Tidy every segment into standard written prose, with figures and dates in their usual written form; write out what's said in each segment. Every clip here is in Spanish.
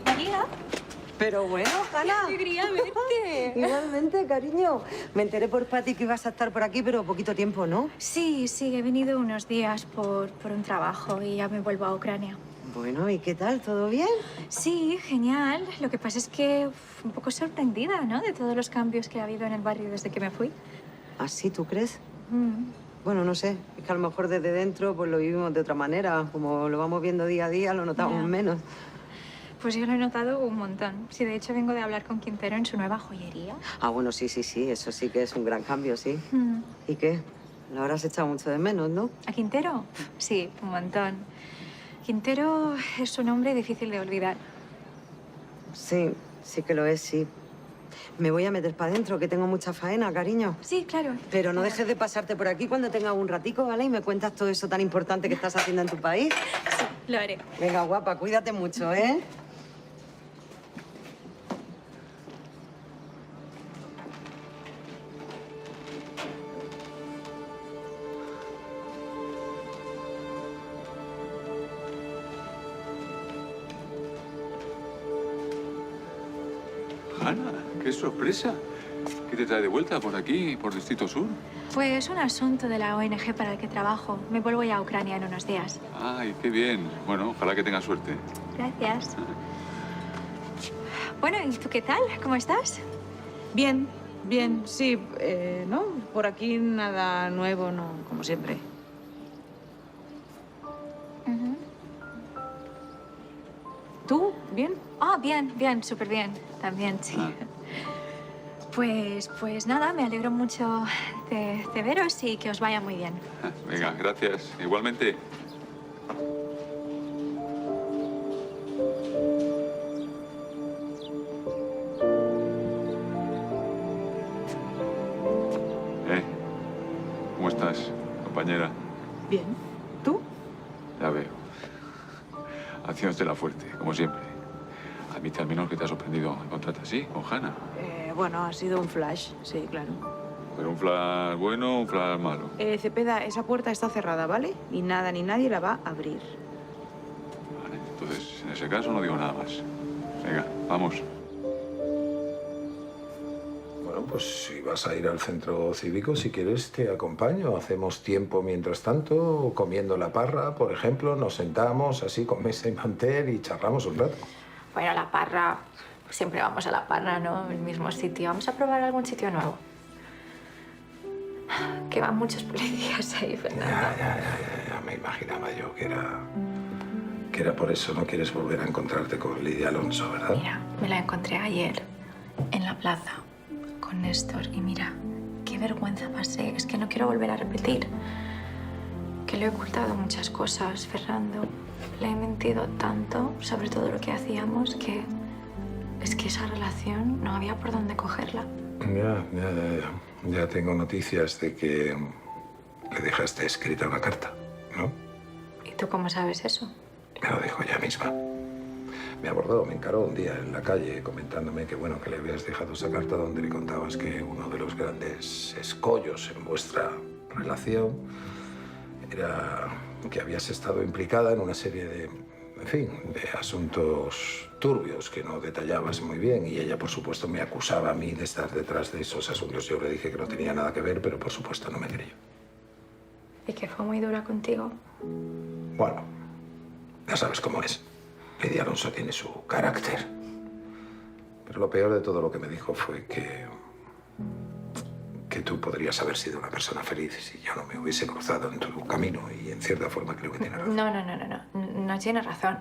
María. Pero bueno, Hanna. ¡Qué alegría verte! Igualmente, cariño. Me enteré por Pati que ibas a estar por aquí, pero poquito tiempo, ¿no? Sí, he venido unos días por un trabajo y ya me vuelvo a Ucrania. Bueno, ¿y qué tal? ¿Todo bien? Sí, genial. Lo que pasa es que un poco sorprendida, ¿no? De todos los cambios que ha habido en el barrio desde que me fui. ¿Así tú crees? Mm. Bueno, no sé. Es que a lo mejor desde dentro pues lo vivimos de otra manera. Como lo vamos viendo día a día, lo notamos Ya. menos. Pues yo lo he notado un montón. Sí, de hecho vengo de hablar con Quintero en su nueva joyería. Ah, bueno, sí. Eso sí que es un gran cambio, sí. Mm. ¿Y qué? Lo habrás echado mucho de menos, ¿no? ¿A Quintero? Sí, un montón. Quintero es un hombre difícil de olvidar. Sí que lo es, sí. Me voy a meter para adentro, que tengo mucha faena, cariño. Sí, claro. Pero no dejes de pasarte por aquí cuando tengas un ratico, ¿vale? Y me cuentas todo eso tan importante que estás haciendo en tu país. Sí, lo haré. Venga, guapa, cuídate mucho, ¿eh? Hanna, qué sorpresa. ¿Qué te trae de vuelta por aquí, por Distrito Sur? Pues un asunto de la ONG para el que trabajo. Me vuelvo ya a Ucrania en unos días. Ay, qué bien. Bueno, ojalá que tengas suerte. Gracias. Bueno, ¿y tú qué tal? ¿Cómo estás? Bien, bien, sí, ¿no? Por aquí nada nuevo, no, como siempre. Ujú. ¿Tú? ¿Bien? Ah, bien, súper bien. También, sí. Ah. Pues nada, me alegro mucho de veros y que os vaya muy bien. Venga, gracias. Igualmente. ¿Cómo estás, compañera? Bien. ¿Tú? Ya veo. Haciéndote la fuerte, como siempre. Admite al menos que te ha sorprendido encontrarte así, con Hanna. Bueno, ha sido un flash, sí, claro. Pero un flash bueno o un flash malo. Cepeda, esa puerta está cerrada, ¿vale? Y nada ni nadie la va a abrir. Vale, entonces, en ese caso no digo nada más. Venga, vamos. Bueno, pues si vas a ir al centro cívico, si quieres te acompaño. Hacemos tiempo mientras tanto, comiendo la parra, por ejemplo, nos sentamos así con mesa y mantel y charlamos un rato. Bueno, la parra, siempre vamos a la parra, ¿no? El mismo sitio. Vamos a probar algún sitio nuevo. Que van muchos policías ahí, Fernando. Ya, me imaginaba yo que era por eso. No quieres volver a encontrarte con Lidia Alonso, ¿verdad? Mira, me la encontré ayer en la plaza con Néstor y mira, qué vergüenza pasé. Es que no quiero volver a repetir. Que le he ocultado muchas cosas, Fernando. Le he mentido tanto sobre todo lo que hacíamos que es que esa relación no había por dónde cogerla. Ya tengo noticias de que le dejaste escrita una carta, ¿no? ¿Y tú cómo sabes eso? Me lo dijo ella misma. Me abordó, me encaró un día en la calle comentándome que, bueno, que le habías dejado esa carta donde le contabas que uno de los grandes escollos en vuestra relación era que habías estado implicada en una serie de asuntos turbios que no detallabas muy bien. Y ella, por supuesto, me acusaba a mí de estar detrás de esos asuntos. Yo le dije que no tenía nada que ver, pero por supuesto no me creyó. ¿Y que fue muy dura contigo? Bueno, ya sabes cómo es. Lidia Alonso tiene su carácter. Pero lo peor de todo lo que me dijo fue que tú podrías haber sido una persona feliz si yo no me hubiese cruzado en tu camino, y en cierta forma creo que tiene razón. No tiene razón.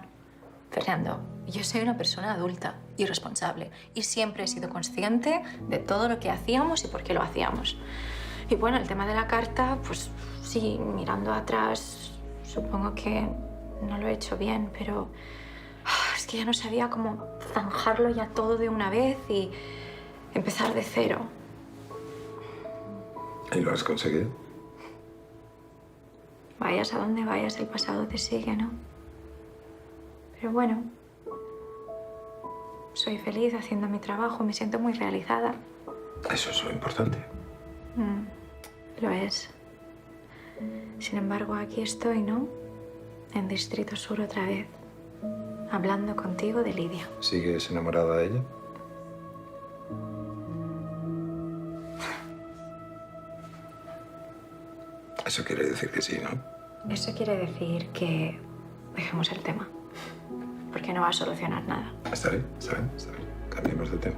Fernando, yo soy una persona adulta y responsable y siempre he sido consciente de todo lo que hacíamos y por qué lo hacíamos. Y bueno, el tema de la carta, pues sí, mirando atrás, supongo que no lo he hecho bien, pero es que ya no sabía cómo zanjarlo ya todo de una vez y empezar de cero. ¿Y lo has conseguido? Vayas a donde vayas, el pasado te sigue, ¿no? Pero bueno, soy feliz haciendo mi trabajo, me siento muy realizada. Eso es lo importante. Lo es. Sin embargo, aquí estoy, ¿no? En Distrito Sur otra vez, hablando contigo de Lidia. ¿Sigues enamorada de ella? Eso quiere decir que sí, ¿no? Eso quiere decir que dejemos el tema, porque no va a solucionar nada. Está bien, está bien, está bien. Cambiemos de tema.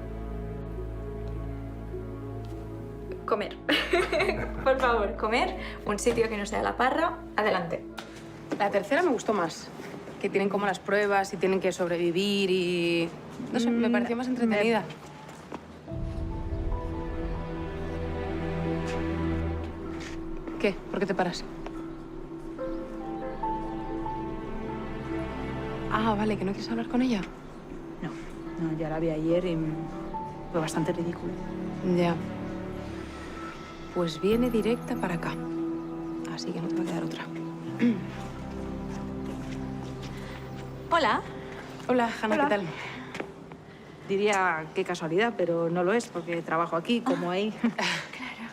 Comer. Por favor, comer. Un sitio que no sea la parra. Adelante. La tercera me gustó más. Que tienen como las pruebas y tienen que sobrevivir y... No sé, me pareció más entretenida. ¿Qué? ¿Por qué te paras? Ah, vale, que no quieres hablar con ella. No, ya la vi ayer y fue bastante ridículo. Ya. Pues viene directa para acá. Así que no te va a quedar otra. Hola. Hola, Hanna, Hola. ¿qué tal? Diría qué casualidad, pero no lo es porque trabajo aquí, como ahí. Claro.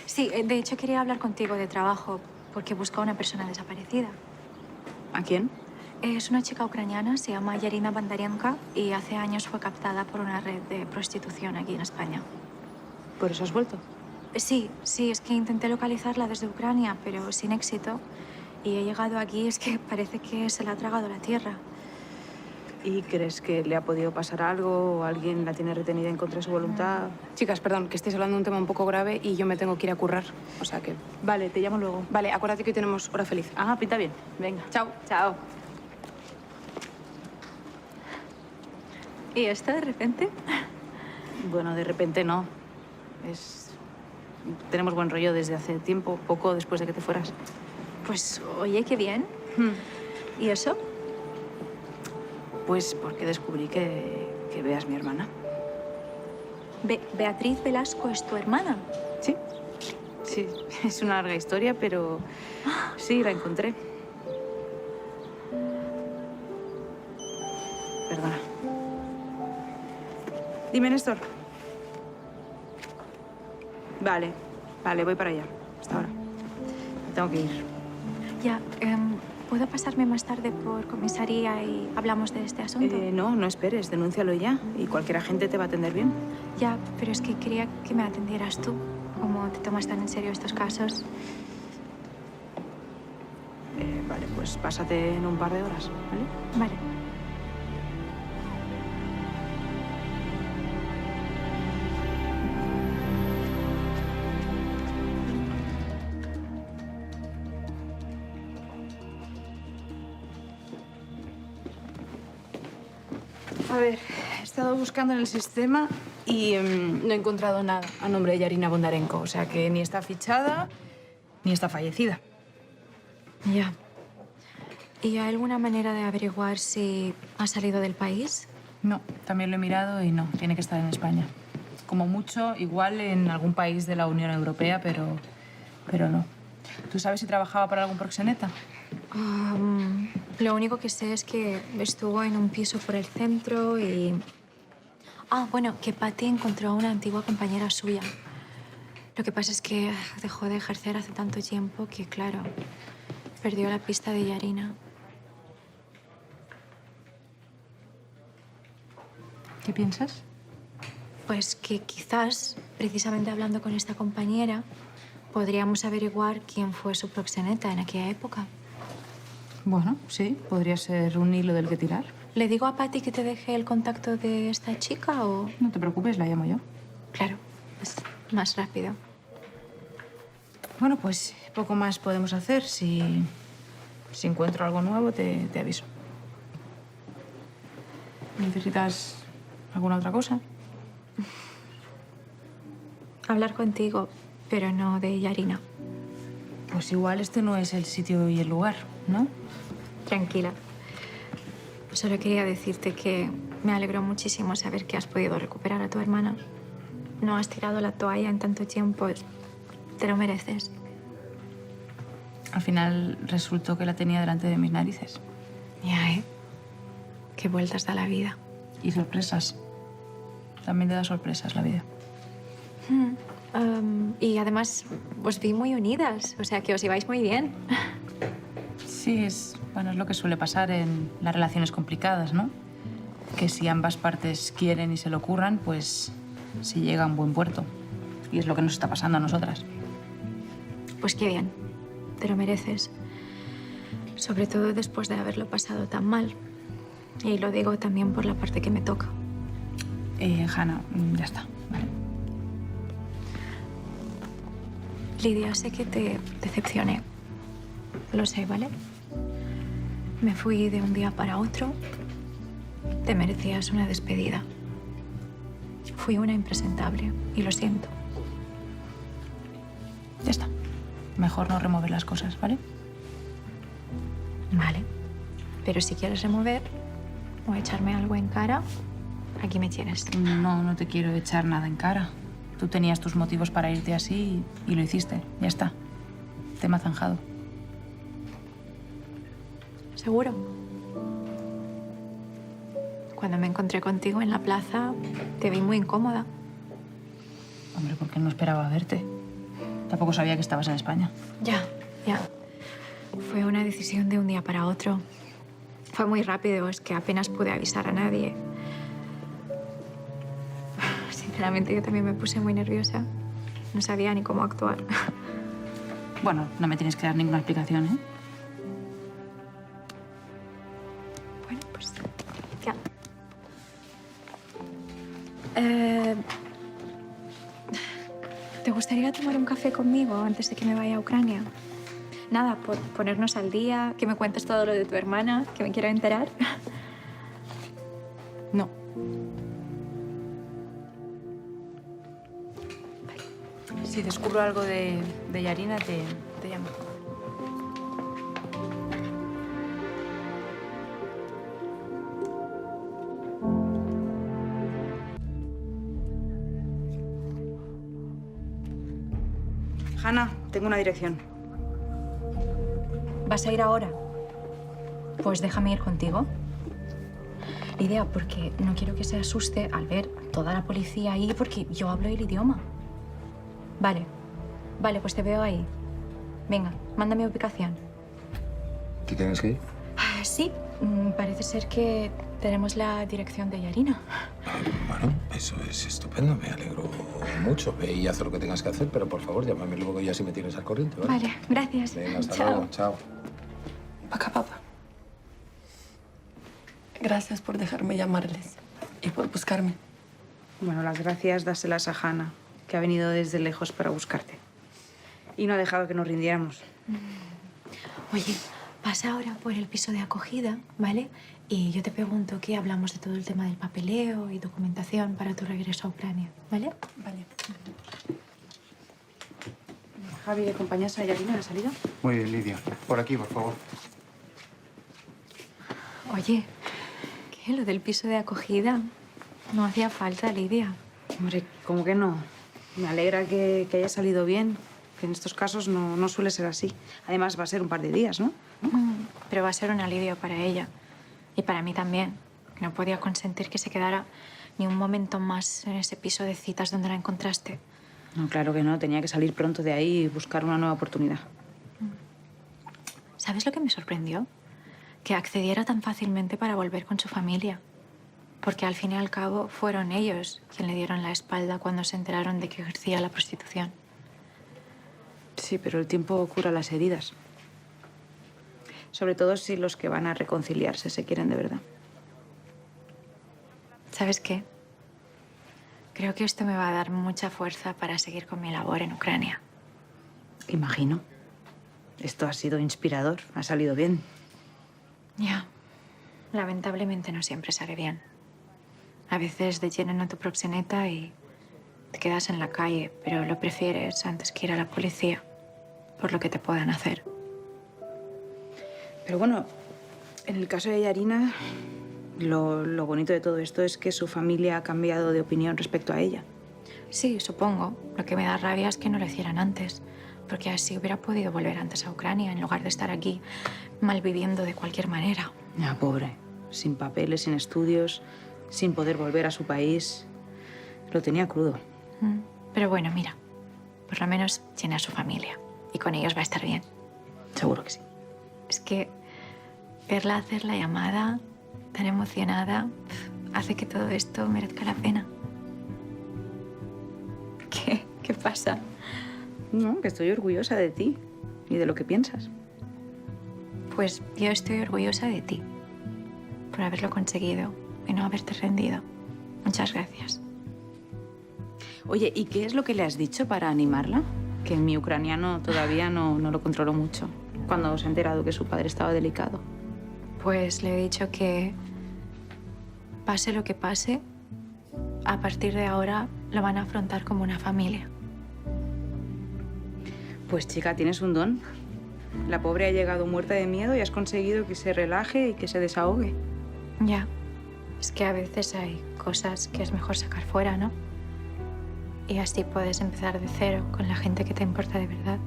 Sí, de hecho quería hablar contigo de trabajo porque busco a una persona desaparecida. ¿A quién? Es una chica ucraniana, se llama Yarina Bandarenka y hace años fue captada por una red de prostitución aquí en España. ¿Por eso has vuelto? Sí, es que intenté localizarla desde Ucrania, pero sin éxito. Y he llegado aquí, es que parece que se la ha tragado la tierra. ¿Y crees que le ha podido pasar algo o alguien la tiene retenida en contra de su voluntad? Chicas, perdón, que estéis hablando de un tema un poco grave y yo me tengo que ir a currar. O sea que... Vale, te llamo luego. Vale, acuérdate que hoy tenemos hora feliz. Ah, pinta bien. Venga. Chao. Chao. ¿Y esto de repente? Bueno, de repente no. Tenemos buen rollo desde hace tiempo, poco después de que te fueras. Pues, oye, qué bien. ¿Y eso? Pues porque descubrí que Bea es mi hermana. Beatriz Velasco es tu hermana. Sí, sí, es una larga historia, pero sí, la encontré. Perdona. Dime, Néstor. Vale, voy para allá. Hasta ahora. Me tengo que ir. Ya, ¿puedo pasarme más tarde por comisaría y hablamos de este asunto? No esperes, denúncialo ya. Y cualquier agente te va a atender bien. Ya, pero es que quería que me atendieras tú. Como te tomas tan en serio estos casos. Vale, pues pásate en un par de horas, ¿vale? Vale. A ver, he estado buscando en el sistema y no he encontrado nada a nombre de Yarina Bondarenko. O sea que ni está fichada ni está fallecida. Ya. ¿Y hay alguna manera de averiguar si ha salido del país? No, también lo he mirado y no, tiene que estar en España. Como mucho, igual en algún país de la Unión Europea, pero no. ¿Tú sabes si trabajaba para algún proxeneta? Lo único que sé es que estuvo en un piso por el centro y... Ah, bueno, que Patty encontró a una antigua compañera suya. Lo que pasa es que dejó de ejercer hace tanto tiempo que, claro, perdió la pista de Yarina. ¿Qué piensas? Pues que quizás, precisamente hablando con esta compañera, podríamos averiguar quién fue su proxeneta en aquella época. Bueno, sí, podría ser un hilo del que tirar. ¿Le digo a Patty que te deje el contacto de esta chica o...? No te preocupes, la llamo yo. Claro, es más rápido. Bueno, pues poco más podemos hacer. Si encuentro algo nuevo, te aviso. ¿Necesitas alguna otra cosa? Hablar contigo, pero no de Yarina. Pues igual este no es el sitio y el lugar, ¿no? Tranquila. Solo quería decirte que me alegró muchísimo saber que has podido recuperar a tu hermana. No has tirado la toalla en tanto tiempo. Te lo mereces. Al final resultó que la tenía delante de mis narices. Ya, ¿eh? Qué vueltas da la vida. Y sorpresas. También te da sorpresas la vida. Y además os vi muy unidas, o sea que os ibais muy bien. Sí, bueno, es lo que suele pasar en las relaciones complicadas, ¿no? Que si ambas partes quieren y se lo ocurran, pues se llega a un buen puerto. Y es lo que nos está pasando a nosotras. Pues qué bien, te lo mereces. Sobre todo después de haberlo pasado tan mal. Y lo digo también por la parte que me toca. Hanna, ya está, ¿vale? Lidia, sé que te decepcioné. Lo sé, ¿vale? Me fui de un día para otro. Te merecías una despedida. Fui una impresentable y lo siento. Ya está. Mejor no remover las cosas, ¿vale? Vale. Pero si quieres remover o echarme algo en cara, aquí me tienes. No, no te quiero echar nada en cara. Tú tenías tus motivos para irte así y lo hiciste. Ya está. Tema zanjado. ¿Seguro? Cuando me encontré contigo en la plaza, te vi muy incómoda. Hombre, porque no esperaba verte. Tampoco sabía que estabas en España. Ya. Fue una decisión de un día para otro. Fue muy rápido, es que apenas pude avisar a nadie. Sinceramente, yo también me puse muy nerviosa. No sabía ni cómo actuar. Bueno, no me tienes que dar ninguna explicación, ¿eh? Bueno, pues ya. ¿Te gustaría tomar un café conmigo antes de que me vaya a Ucrania? Nada, por ponernos al día, que me cuentes todo lo de tu hermana, que me quiero enterar. No. Si descubro algo de Yarina, te llamo. Hanna, tengo una dirección. ¿Vas a ir ahora? Pues déjame ir contigo. Lidia, porque no quiero que se asuste al ver toda la policía ahí, porque yo hablo el idioma. Vale, pues te veo ahí. Venga, mándame ubicación. ¿Te tienes que ir? Sí, parece ser que tenemos la dirección de Yarina. Bueno, eso es estupendo. Me alegro mucho. Ve y haz lo que tengas que hacer, pero por favor, llámame luego ya si me tienes al corriente, ¿vale? Vale, gracias. Venga, hasta Chao. luego. Chao. Acá, papá. Gracias por dejarme llamarles y por buscarme. Bueno, las gracias dáselas a Hanna, que ha venido desde lejos para buscarte. Y no ha dejado que nos rindiéramos. Oye, pasa ahora por el piso de acogida, ¿vale? Y yo te pregunto que hablamos de todo el tema del papeleo y documentación para tu regreso a Ucrania, ¿vale? Vale. Javi, ¿le acompañas a Yarina? ¿Ha salido? Muy bien, Lidia. Por aquí, por favor. Oye, ¿qué? Lo del piso de acogida. No hacía falta, Lidia. Hombre, ¿cómo que no? Me alegra que haya salido bien, que en estos casos no suele ser así. Además, va a ser un par de días, ¿no? Pero va a ser un alivio para ella. Y para mí también. Que no podía consentir que se quedara ni un momento más en ese piso de citas donde la encontraste. No, claro que no. Tenía que salir pronto de ahí y buscar una nueva oportunidad. ¿Sabes lo que me sorprendió? Que accediera tan fácilmente para volver con su familia. Porque al fin y al cabo fueron ellos quienes le dieron la espalda cuando se enteraron de que ejercía la prostitución. Sí, pero el tiempo cura las heridas. Sobre todo si los que van a reconciliarse se quieren de verdad. ¿Sabes qué? Creo que esto me va a dar mucha fuerza para seguir con mi labor en Ucrania. Imagino. Esto ha sido inspirador. Ha salido bien. Ya. Lamentablemente no siempre sale bien. A veces detienen a tu proxeneta y te quedas en la calle, pero lo prefieres antes que ir a la policía por lo que te puedan hacer. Pero bueno, en el caso de Yarina, lo bonito de todo esto es que su familia ha cambiado de opinión respecto a ella. Sí, supongo. Lo que me da rabia es que no lo hicieran antes, porque así hubiera podido volver antes a Ucrania en lugar de estar aquí malviviendo de cualquier manera. Ya, pobre. Sin papeles, sin estudios, sin poder volver a su país. Lo tenía crudo. Pero bueno, mira, por lo menos tiene a su familia. Y con ellos va a estar bien. Seguro que sí. Es que verla hacer la llamada tan emocionada hace que todo esto merezca la pena. ¿Qué? ¿Qué pasa? No, que estoy orgullosa de ti y de lo que piensas. Pues yo estoy orgullosa de ti por haberlo conseguido y no haberte rendido. Muchas gracias. Oye, ¿y qué es lo que le has dicho para animarla? Que mi ucraniano todavía no lo controló mucho cuando se ha enterado que su padre estaba delicado. Pues le he dicho que pase lo que pase, a partir de ahora lo van a afrontar como una familia. Pues chica, tienes un don. La pobre ha llegado muerta de miedo y has conseguido que se relaje y que se desahogue. Ya, es que a veces hay cosas que es mejor sacar fuera, ¿no? Y así puedes empezar de cero con la gente que te importa de verdad.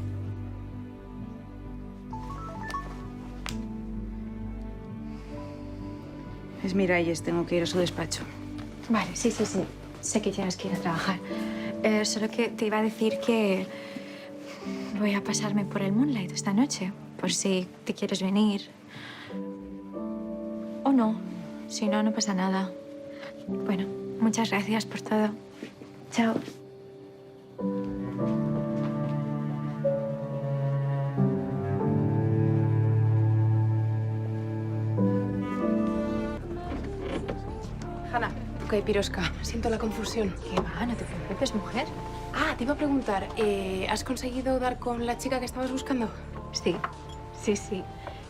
Es Miralles, tengo que ir a su despacho. Vale, sí. Sé que tienes que ir a trabajar. Solo que te iba a decir que voy a pasarme por el Moonlight esta noche, por si te quieres venir. O no. Si no, no pasa nada. Bueno, muchas gracias por todo. Chao. Hanna, ok, pirosca. Siento la confusión. ¿Qué va? No te preocupes, mujer. Ah, te iba a preguntar, ¿has conseguido dar con la chica que estabas buscando? Sí.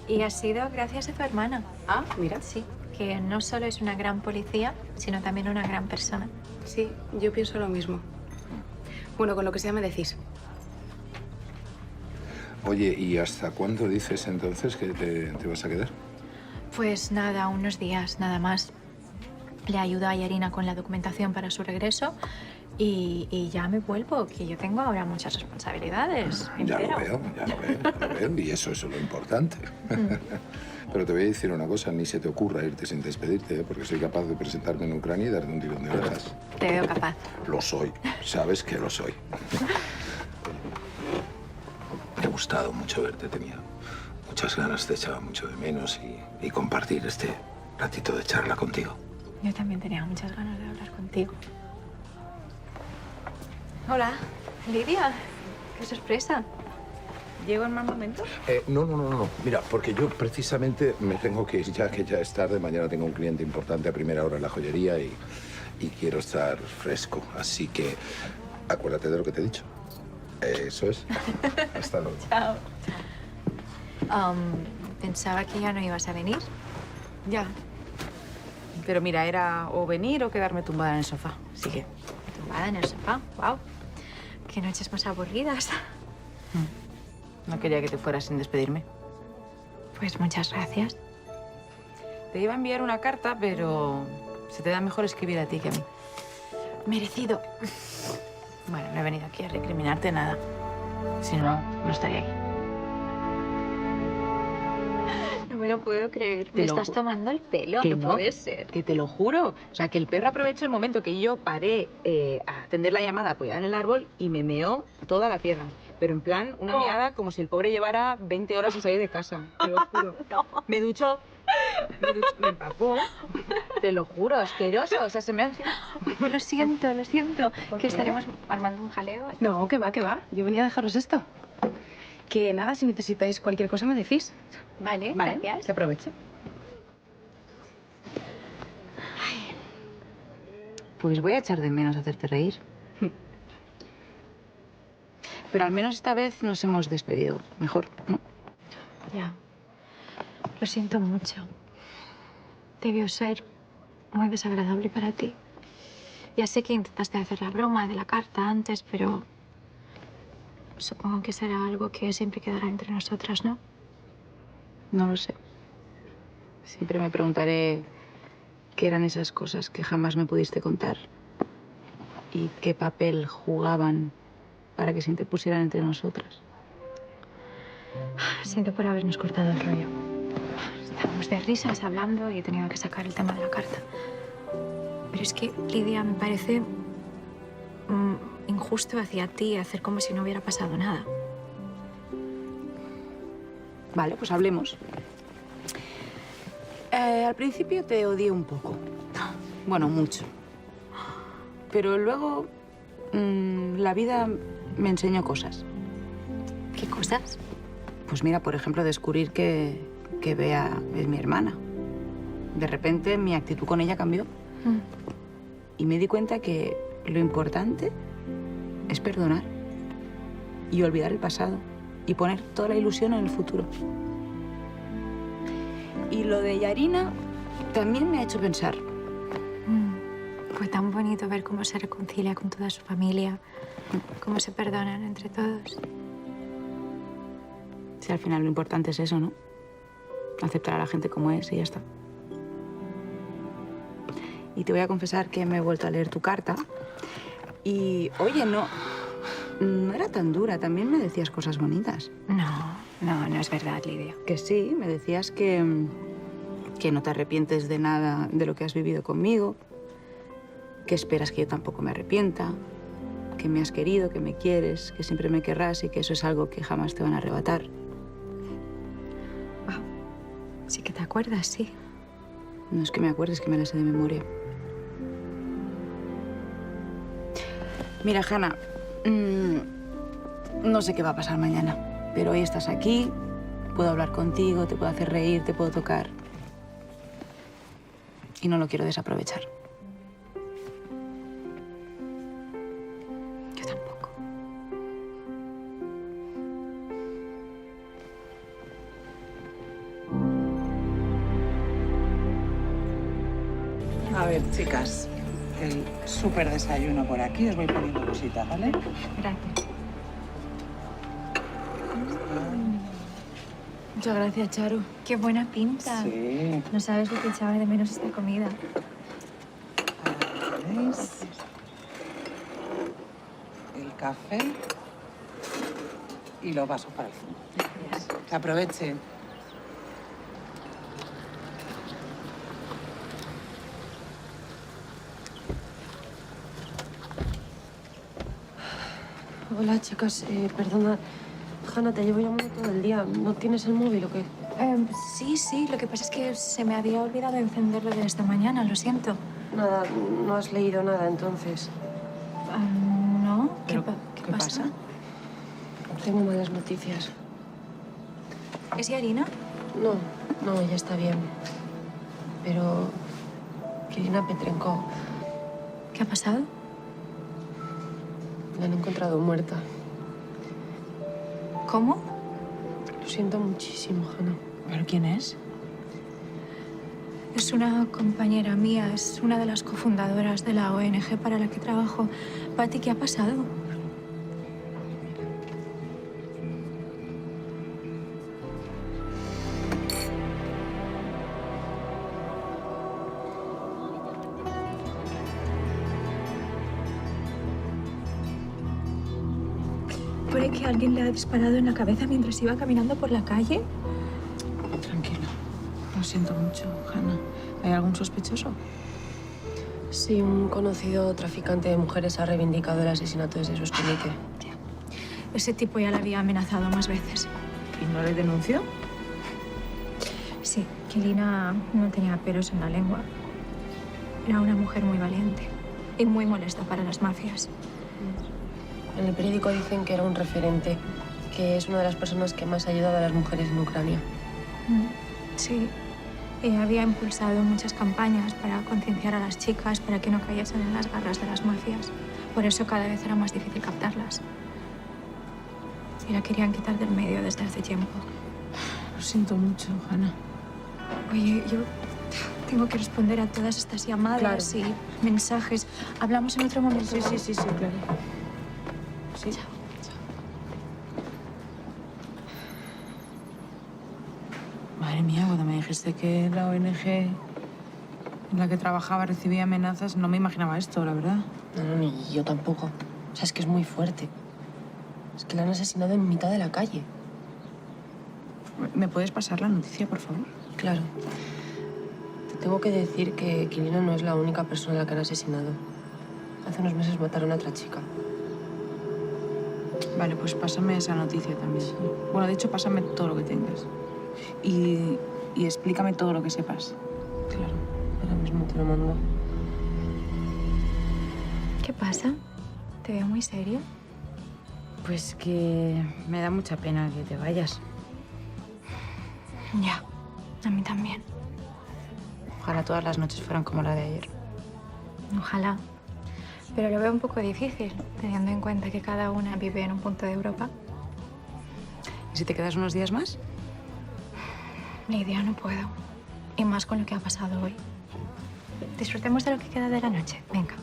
Y ha sido gracias a tu hermana. Ah, mira. Sí, que no solo es una gran policía, sino también una gran persona. Sí, yo pienso lo mismo. Bueno, con lo que sea me decís. Oye, ¿y hasta cuándo dices entonces que te vas a quedar? Pues nada, unos días, nada más. Le ayudo a Yarina con la documentación para su regreso y ya me vuelvo, que yo tengo ahora muchas responsabilidades. Ya lo entero. veo, y eso es lo importante. Pero te voy a decir una cosa, ni se te ocurra irte sin despedirte, ¿eh? Porque soy capaz de presentarme en Ucrania y darte un tirón de orejas. Te veo capaz. Lo soy, sabes que lo soy. Me ha gustado mucho verte, tenía muchas ganas, te echaba mucho de menos y compartir este ratito de charla contigo. Yo también tenía muchas ganas de hablar contigo. Hola, Lidia. Qué sorpresa. ¿Llego en mal momento? No. Mira, porque yo precisamente me tengo que ir ya, que ya es tarde. Mañana tengo un cliente importante a primera hora en la joyería y quiero estar fresco. Así que acuérdate de lo que te he dicho. Eso es. Hasta luego. Chao. Pensaba que ya no ibas a venir. Ya. Pero mira, era o venir o quedarme tumbada en el sofá. Así que... Tumbada en el sofá. Wow. Qué noches más aburridas. No quería que te fueras sin despedirme. Pues muchas gracias. Te iba a enviar una carta, pero se te da mejor escribir a ti que a mí. Merecido. Bueno, no he venido aquí a recriminarte nada. Si no, no estaría aquí. No me lo puedo creer. Te Me lo estás ju- tomando el pelo. Que No puede ser. Que te lo juro. O sea, que el perro aprovechó el momento que yo paré a atender la llamada apoyada en el árbol y me meó toda la pierna. Pero en plan, una meada como si el pobre llevara 20 horas sin salir de casa. Te lo juro. Me duchó. Me empapó. Te lo juro, asqueroso. O sea, se me ha... Lo siento. Que estaremos armando un jaleo. No, que va. Yo venía a dejaros esto. Que nada, si necesitáis cualquier cosa me decís. Vale, gracias. Que aproveche. Pues voy a echar de menos hacerte reír. Pero al menos esta vez nos hemos despedido. Mejor, ¿no? Ya. Lo siento mucho. Debió ser muy desagradable para ti. Ya sé que intentaste hacer la broma de la carta antes, pero supongo que será algo que siempre quedará entre nosotras, ¿no? No lo sé. Siempre me preguntaré qué eran esas cosas que jamás me pudiste contar y qué papel jugaban para que se interpusieran entre nosotras. Siento por habernos cortado el rollo. Estábamos de risas hablando y he tenido que sacar el tema de la carta. Pero es que, Lidia, me parece injusto injusto hacia ti hacer como si no hubiera pasado nada. Vale, pues hablemos. Al principio te odié un poco. Bueno, mucho. Pero luego la vida me enseñó cosas. ¿Qué cosas? Pues mira, por ejemplo, descubrir que Bea es mi hermana. De repente mi actitud con ella cambió. Y me di cuenta que lo importante es perdonar y olvidar el pasado y poner toda la ilusión en el futuro. Y lo de Yarina también me ha hecho pensar. Fue tan bonito ver cómo se reconcilia con toda su familia, cómo se perdonan entre todos. Si al final lo importante es eso, ¿no? Aceptar a la gente como es y ya está. Y te voy a confesar que me he vuelto a leer tu carta. Y, oye, no era tan dura. También me decías cosas bonitas. No es verdad, Lidia. Que sí, me decías que no te arrepientes de nada de lo que has vivido conmigo, que esperas que yo tampoco me arrepienta, que me has querido, que me quieres, que siempre me querrás y que eso es algo que jamás te van a arrebatar. Wow. Sí que te acuerdas, sí. No es que me acuerdes, que me la sé de memoria. Mira, Hanna, no sé qué va a pasar mañana, pero hoy estás aquí, puedo hablar contigo, te puedo hacer reír, te puedo tocar. Y no lo quiero desaprovechar. Yo tampoco. A ver, chicas, el súper desayuno por aquí. Os voy poniendo cositas, ¿vale? Gracias. Muchas gracias, Charo. Qué buena pinta. Sí. No sabes lo que echaba de menos esta comida. ¿Veis? El café y los vasos para el zumo. Que aprovechen. Hola, chicas. Perdona. Hanna, te llevo llamando todo el día. ¿No tienes el móvil o qué? Sí. Lo que pasa es que se me había olvidado encenderlo de esta mañana. Lo siento. Nada, no has leído nada entonces. ¿No? ¿Qué pasa? Tengo malas noticias. ¿Es Yarina? No, ella está bien. Pero Kirina Petrenko ¿Qué ha pasado? la han encontrado muerta. ¿Cómo? Lo siento muchísimo, Hanna. ¿Pero quién es? Es una compañera mía, es una de las cofundadoras de la ONG para la que trabajo. Pati, ¿qué ha pasado? ¿Pone que alguien le ha disparado en la cabeza mientras iba caminando por la calle? Tranquila. Lo siento mucho, Hanna. ¿Hay algún sospechoso? Sí, un conocido traficante de mujeres ha reivindicado el asesinato desde su escondite. Ese tipo ya la había amenazado más veces. ¿Y no le denunció? Sí, Kirina no tenía pelos en la lengua. Era una mujer muy valiente y muy molesta para las mafias. En el periódico dicen que era un referente, que es una de las personas que más ha ayudado a las mujeres en Ucrania. Sí, había impulsado muchas campañas para concienciar a las chicas para que no cayesen en las garras de las mafias. Por eso cada vez era más difícil captarlas. Y la querían quitar del medio desde hace tiempo. Lo siento mucho, Hanna. Oye, yo tengo que responder a todas estas llamadas y mensajes. ¿Hablamos en otro momento? Sí, claro. Sí. Chao. Madre mía, cuando me dijiste que la ONG en la que trabajaba recibía amenazas, no me imaginaba esto, la verdad. No, ni yo tampoco. O sea, es que es muy fuerte. Es que la han asesinado en mitad de la calle. ¿Me puedes pasar la noticia, por favor? Claro. Te tengo que decir que Kirina no es la única persona a la que han asesinado. Hace unos meses mataron a otra chica. Vale, pues pásame esa noticia también. Bueno, de hecho, pásame todo lo que tengas. Y explícame todo lo que sepas. Claro, ahora mismo te lo mando. ¿Qué pasa? ¿Te veo muy serio? Pues que me da mucha pena que te vayas. Ya, a mí también. Ojalá todas las noches fueran como la de ayer. Ojalá. Pero lo veo un poco difícil, teniendo en cuenta que cada una vive en un punto de Europa. ¿Y si te quedas unos días más? Lidia, no puedo. Y más con lo que ha pasado hoy. Disfrutemos de lo que queda de la noche. Venga.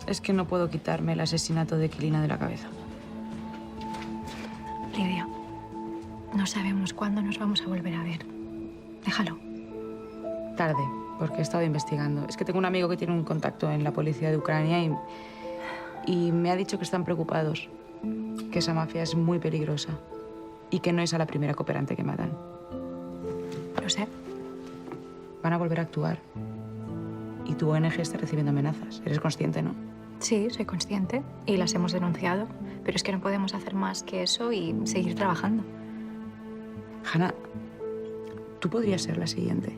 Es que no puedo quitarme el asesinato de Quilina de la cabeza. Lidia, no sabemos cuándo nos vamos a volver a ver. Déjalo. Tarde, porque he estado investigando. Es que tengo un amigo que tiene un contacto en la policía de Ucrania y me ha dicho que están preocupados, que esa mafia es muy peligrosa y que no es a la primera cooperante que matan. Lo sé. Van a volver a actuar. Y tu ONG está recibiendo amenazas. Eres consciente, ¿no? Sí, soy consciente y las hemos denunciado, pero es que no podemos hacer más que eso y seguir trabajando. Hanna, tú podrías ser la siguiente.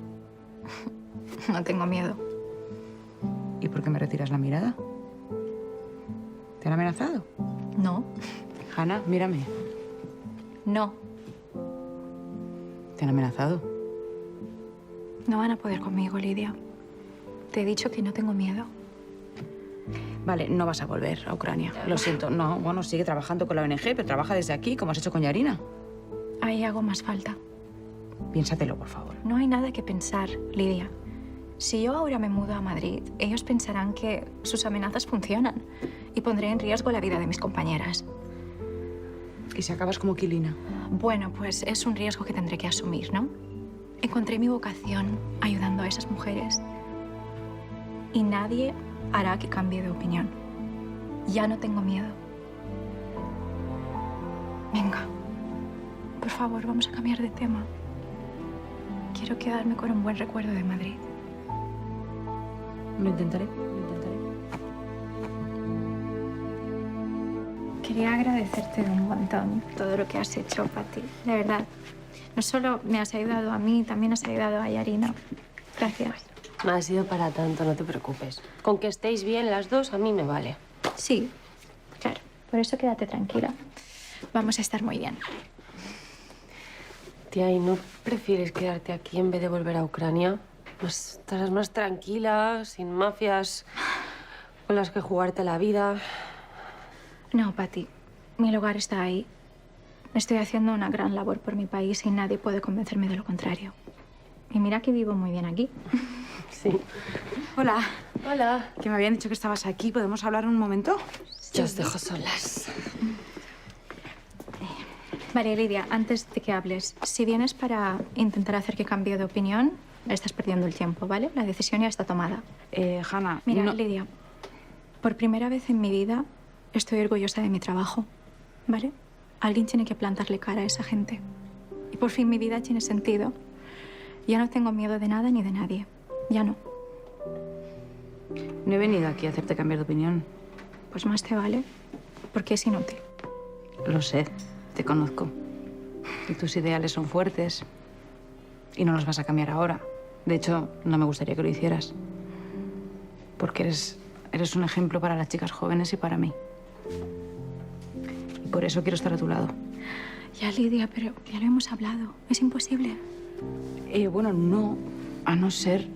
No tengo miedo. ¿Y por qué me retiras la mirada? ¿Te han amenazado? No. Hanna, mírame. No. ¿Te han amenazado? No van a poder conmigo, Lidia. Te he dicho que no tengo miedo. Vale, no vas a volver a Ucrania. Lo siento. No, bueno, sigue trabajando con la ONG, pero trabaja desde aquí, como has hecho con Yarina. Ahí hago más falta. Piénsatelo, por favor. No hay nada que pensar, Lidia. Si yo ahora me mudo a Madrid, ellos pensarán que sus amenazas funcionan y pondré en riesgo la vida de mis compañeras. ¿Y si acabas como Quilina? Bueno, pues es un riesgo que tendré que asumir, ¿no? Encontré mi vocación ayudando a esas mujeres y nadie hará que cambie de opinión. Ya no tengo miedo. Venga, por favor, vamos a cambiar de tema. Quiero quedarme con un buen recuerdo de Madrid. Lo intentaré, lo intentaré. Quería agradecerte un montón todo lo que has hecho, Pati. De verdad. No solo me has ayudado a mí, también has ayudado a Yarina. Gracias. No ha sido para tanto, no te preocupes. Con que estéis bien las dos, a mí me vale. Sí, claro. Por eso quédate tranquila. Vamos a estar muy bien. Tía, ¿y no prefieres quedarte aquí en vez de volver a Ucrania? Estarás más tranquila, sin mafias con las que jugarte la vida. No, Pati. Mi lugar está ahí. Estoy haciendo una gran labor por mi país y nadie puede convencerme de lo contrario. Y mira que vivo muy bien aquí. Sí. Hola. Hola. Que me habían dicho que estabas aquí. ¿Podemos hablar un momento? Ya os dejo solas. Vale, Lidia, antes de que hables, si vienes para intentar hacer que cambie de opinión, estás perdiendo el tiempo, ¿vale? La decisión ya está tomada. Hanna, Mira, no... Lidia, por primera vez en mi vida estoy orgullosa de mi trabajo, ¿vale? Alguien tiene que plantarle cara a esa gente. Y por fin mi vida tiene sentido. Ya no tengo miedo de nada ni de nadie. Ya no. No he venido aquí a hacerte cambiar de opinión. Pues más te vale, porque es inútil. Lo sé, te conozco. Y tus ideales son fuertes. Y no los vas a cambiar ahora. De hecho, no me gustaría que lo hicieras. Porque eres un ejemplo para las chicas jóvenes y para mí. Y por eso quiero estar a tu lado. Ya, Lidia, pero ya lo hemos hablado. Es imposible. Bueno, no. A no ser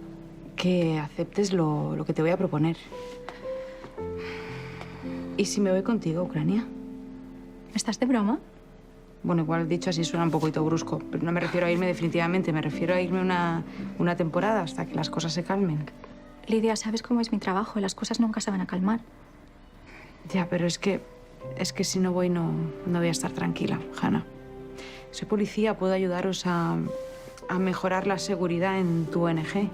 que aceptes lo que te voy a proponer. ¿Y si me voy contigo a Ucrania? ¿Estás de broma? Bueno, igual dicho así suena un poquito brusco, pero no me refiero a irme definitivamente, me refiero a irme una temporada hasta que las cosas se calmen. Lidia, sabes cómo es mi trabajo, las cosas nunca se van a calmar. Ya, pero es que si no voy no voy a estar tranquila, Hanna. Soy policía, puedo ayudaros a mejorar la seguridad en tu ONG.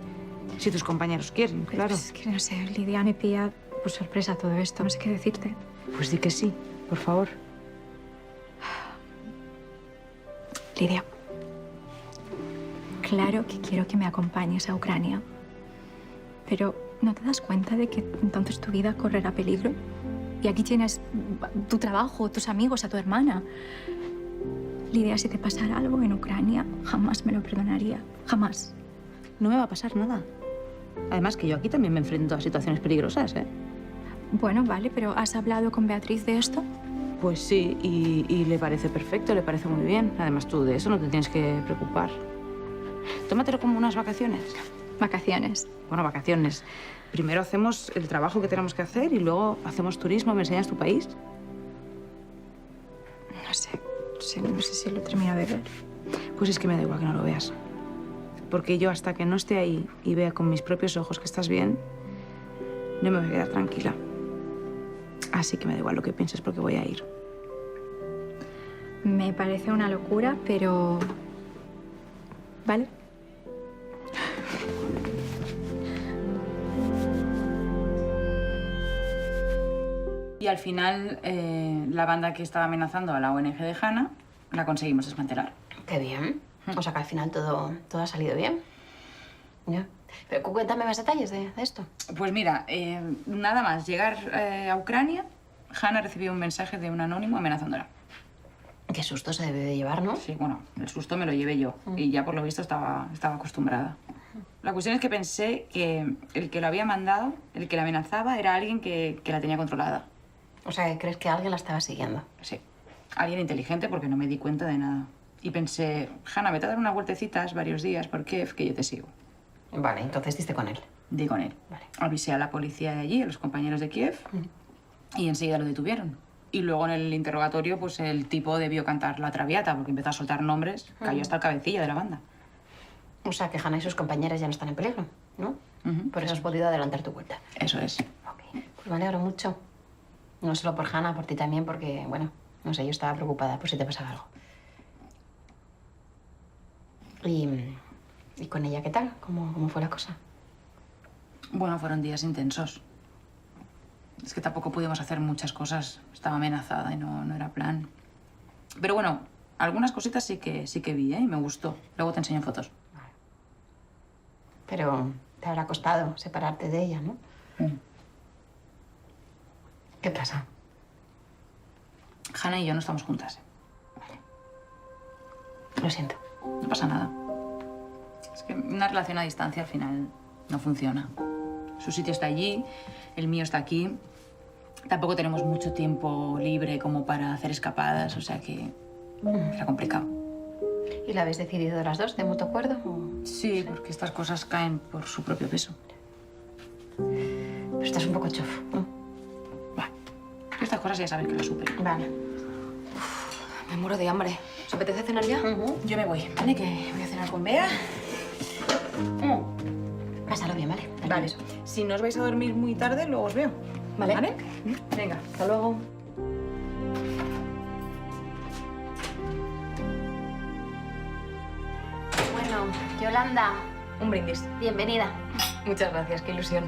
Si tus compañeros quieren, claro. Es que no sé, Lidia, me pilla por sorpresa todo esto, no sé qué decirte. Pues di que sí, por favor. Lidia, claro que quiero que me acompañes a Ucrania, pero ¿no te das cuenta de que entonces tu vida correrá peligro? Y aquí tienes tu trabajo, tus amigos, a tu hermana. Lidia, si te pasara algo en Ucrania, jamás me lo perdonaría. Jamás. No me va a pasar nada. Además, que yo aquí también me enfrento a situaciones peligrosas, ¿eh? Bueno, vale, pero ¿has hablado con Beatriz de esto? Pues sí, y le parece perfecto, le parece muy bien. Además, tú de eso no te tienes que preocupar. Tómatelo como unas vacaciones. Vacaciones. Bueno, vacaciones. Primero hacemos el trabajo que tenemos que hacer y luego hacemos turismo, me enseñas tu país. No sé si lo termino de ver. Pues es que me da igual que no lo veas. Porque yo hasta que no esté ahí y vea con mis propios ojos que estás bien, no me voy a quedar tranquila. Así que me da igual lo que pienses porque voy a ir. Me parece una locura, pero... ¿Vale? Y al final, la banda que estaba amenazando a la ONG de Hannah la conseguimos desmantelar. Qué bien. O sea que al final todo ha salido bien. Ya. Pero cuéntame más detalles de esto. Pues mira, nada más llegar a Ucrania, Hannah recibió un mensaje de un anónimo amenazándola. Qué susto se debe de llevar, ¿no? Sí, bueno, el susto me lo llevé yo y ya por lo visto estaba acostumbrada. La cuestión es que pensé que el que lo había mandado, el que la amenazaba, era alguien que la tenía controlada. O sea, ¿crees que alguien la estaba siguiendo? Sí, alguien inteligente porque no me di cuenta de nada. Y pensé, Hannah, vete a dar unas vueltecitas varios días por Kiev, que yo te sigo. Vale, entonces diste con él. Di con él. Vale. Avisé a la policía de allí, a los compañeros de Kiev, y enseguida lo detuvieron. Y luego en el interrogatorio, pues el tipo debió cantar la Traviata, porque empezó a soltar nombres, cayó hasta el cabecilla de la banda. O sea, que Hannah y sus compañeras ya no están en peligro, ¿no? Por eso has podido adelantar tu vuelta. Eso es. Ok, pues me alegro mucho. No solo por Hannah, por ti también, porque, bueno, no sé, yo estaba preocupada por si te pasaba algo. ¿Y con ella qué tal? ¿Cómo fue la cosa? Bueno, fueron días intensos. Es que tampoco pudimos hacer muchas cosas. Estaba amenazada y no era plan. Pero bueno, algunas cositas sí que vi, ¿eh? Y me gustó. Luego te enseño fotos. Pero te habrá costado separarte de ella, ¿no? ¿Qué pasa? Hannah y yo no estamos juntas. Lo siento. No pasa nada. Es que una relación a distancia al final no funciona. Su sitio está allí, el mío está aquí. Tampoco tenemos mucho tiempo libre como para hacer escapadas, o sea que era complicado. ¿Y lo habéis decidido las dos de mutuo acuerdo? Sí, porque estas cosas caen por su propio peso. Pero estás un poco chofo, ¿no? Bueno, estas cosas ya sabes que las supero. Vale. Me muero de hambre. ¿Os apetece cenar ya? Yo me voy, ¿vale? Que voy a cenar con Bea. Pásalo bien, ¿vale? Vale. Si no os vais a dormir muy tarde, luego os veo. ¿Vale? ¿Vale? Venga, hasta luego. Bueno, Yolanda, Un brindis. bienvenida. Muchas gracias, qué ilusión.